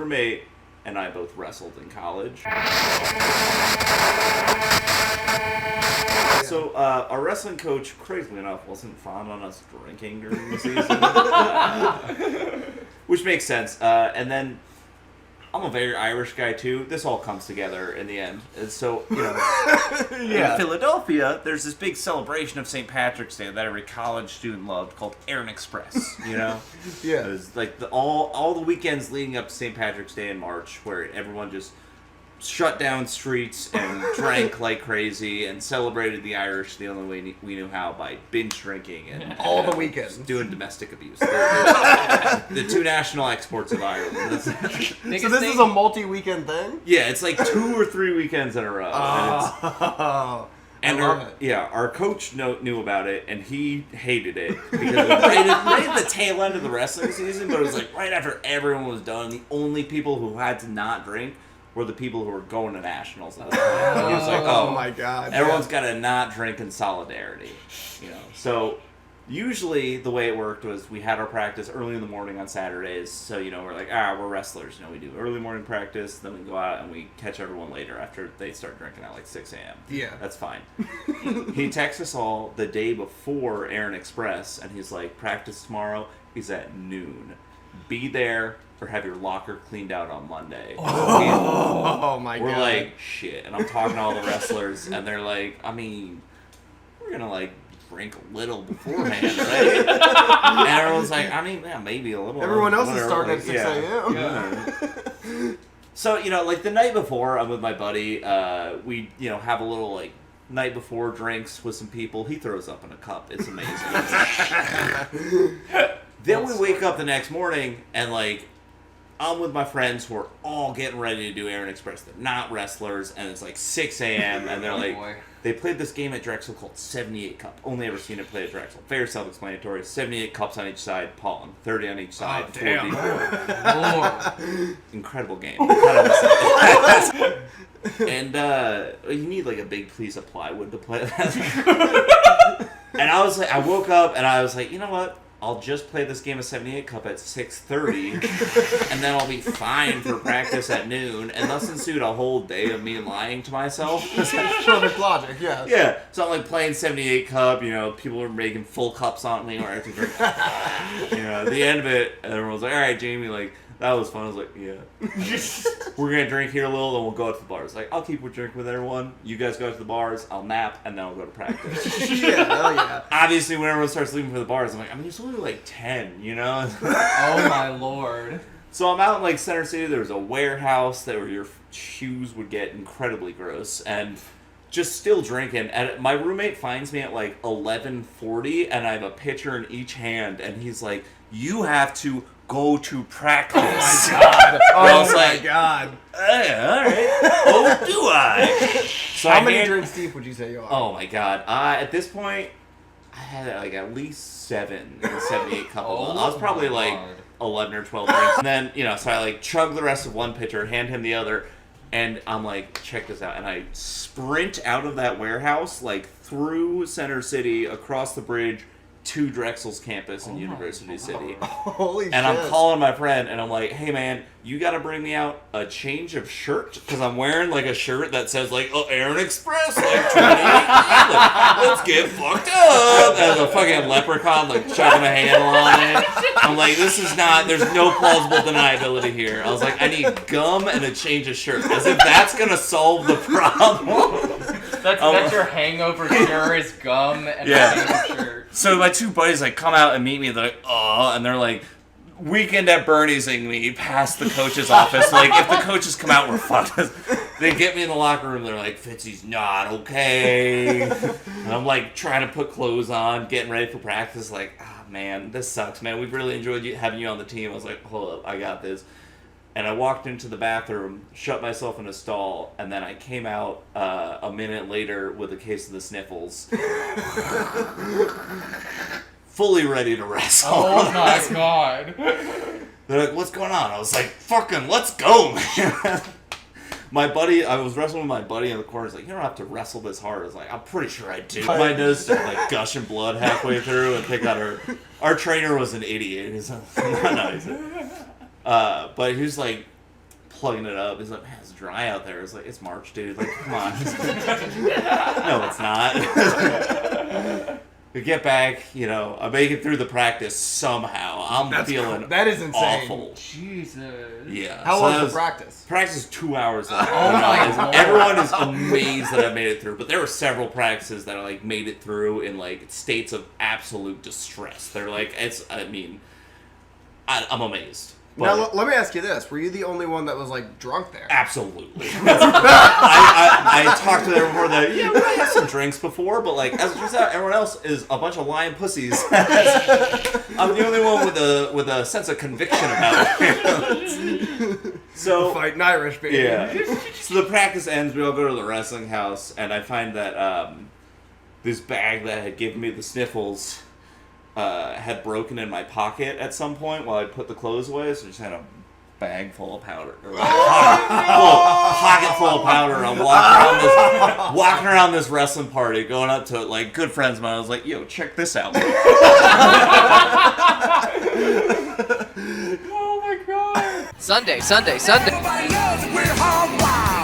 roommate and I both wrestled in college. So our wrestling coach, crazily enough, wasn't fond on us drinking during the season, which makes sense. And then I'm a very Irish guy too. This all comes together in the end. And so, in Philadelphia, there's this big celebration of St. Patrick's Day that every college student loved called Aaron Express. Yeah. It was like all the weekends leading up to St. Patrick's Day in March, where everyone just shut down streets and drank like crazy and celebrated the Irish the only way we knew how, by binge drinking and all the weekends doing domestic abuse. The two national exports of Ireland. So this is a multi-weekend thing? Yeah, it's like 2 or 3 weekends in a row. And our coach knew about it, and he hated it because it made the tail end of the wrestling season, but it was like right after everyone was done. The only people who had to not drink were the people who were going to nationals at the time. He was like, oh my God. Everyone's got to not drink in solidarity. So usually the way it worked was we had our practice early in the morning on Saturdays. So, we're like, we're wrestlers. We do early morning practice, then we go out and we catch everyone later after they start drinking at like 6 a.m. Yeah. That's fine. He texts us all the day before Aaron Express, and he's like, practice tomorrow is at noon. Be there or have your locker cleaned out on Monday. Oh my God. We're like, shit. And I'm talking to all the wrestlers, and they're like, we're going to drink a little beforehand, right? And everyone's like, maybe a little. Everyone else is starting at 6 a.m. Yeah. So, the night before, I'm with my buddy. We, have a little, night before drinks with some people. He throws up in a cup. It's amazing. Then we wake up the next morning, and, I'm with my friends who are all getting ready to do Aaron Express. They're not wrestlers, and it's 6 a.m., and they're they played this game at Drexel called 78 Cup. Only ever seen it played at Drexel. Very self-explanatory. 78 cups on each side, pawn. 30 on each side. Oh, damn. 4v4. Incredible game. And you need a big piece of plywood to play that. And I was I woke up and I was like, you know what? I'll just play this game of 78 Cup at 6:30, and then I'll be fine for practice at noon. And thus ensued a whole day of me lying to myself. Perfect logic, yeah. Yeah, so I'm playing 78 Cup. People are making full cups on me, or I have to drink. At the end of it, everyone was like, "All right, Jamie, that was fun." I was like, "Yeah, we're gonna drink here a little, then we'll go out to the bars." I'll keep drinking with everyone. You guys go out to the bars. I'll nap, and then I'll go to practice. Yeah, hell yeah. Obviously, when everyone starts leaving for the bars, I'm like, there's only 10, Oh my lord. So I'm out in Center City. There's a warehouse where your shoes would get incredibly gross, and just still drinking. And my roommate finds me at 11:40, and I have a pitcher in each hand, and he's like, "You have to go to practice." Oh my God. Oh my God. Hey, all right. Oh, do I? So how many drinks deep would you say you are? Oh my God. At this point, I had at least 7 in the 78 Cup. I was probably 11 or 12 drinks. And then, so I chug the rest of one pitcher, hand him the other, and I'm like, check this out. And I sprint out of that warehouse, through Center City, across the bridge, to Drexel's campus in University City. Holy shit. And I'm calling my friend, and I'm like, hey man, you gotta bring me out a change of shirt, because I'm wearing a shirt that says Aaron Express, 2018, let's get fucked up, as a fucking leprechaun, chugging a handle on it. I'm like, there's no plausible deniability here. I was like, I need gum and a change of shirt, as if that's gonna solve the problem. That's your hangover cure is gum and a change of shirt. So my two buddies come out and meet me. They're like, oh, and they're like, weekend at Bernie's-ing me past the coach's office. If the coaches come out, we're fucked. They get me in the locker room. They're like, Fitzy's not okay. And I'm trying to put clothes on, getting ready for practice. Man, this sucks, man. We've really enjoyed having you on the team. I was like, hold up, I got this. And I walked into the bathroom, shut myself in a stall, and then I came out a minute later with a case of the sniffles. Fully ready to wrestle. Oh my God. They're like, what's going on? I was like, fucking, let's go, man. I was wrestling with my buddy in the corner. He's like, you don't have to wrestle this hard. I was like, I'm pretty sure I do. My nose started gushing blood halfway through, and pick out our trainer was an idiot. He's not nice. But he was like, plugging it up. He's like, man, it's dry out there. It's like, it's March, dude. Like, come on. No, it's not. We get back, I make it through the practice somehow. I'm feeling that is insane. awful. Jesus. Yeah. How long was the practice? Practice is 2 hours long. Oh my God. Everyone is amazed that I made it through, but there were several practices that I made it through in states of absolute distress. They're I'm amazed. But Now, let me ask you this. Were you the only one that was, drunk there? absolutely. I talked to them before that, we might have some drinks before, but, as it turns out, everyone else is a bunch of lying pussies. I'm the only one with a sense of conviction about it. So, Fighting Irish, baby. yeah. So the practice ends, we all go to the wrestling house, and I find that this bag that had given me the sniffles had broken in my pocket at some point while I put the clothes away, so I just had a bag full of powder. Or pocket full of powder. I'm walking around this wrestling party, going up to good friends of mine. I was like, yo, check this out. Oh my God. Sunday. Nobody knows we're hog wild.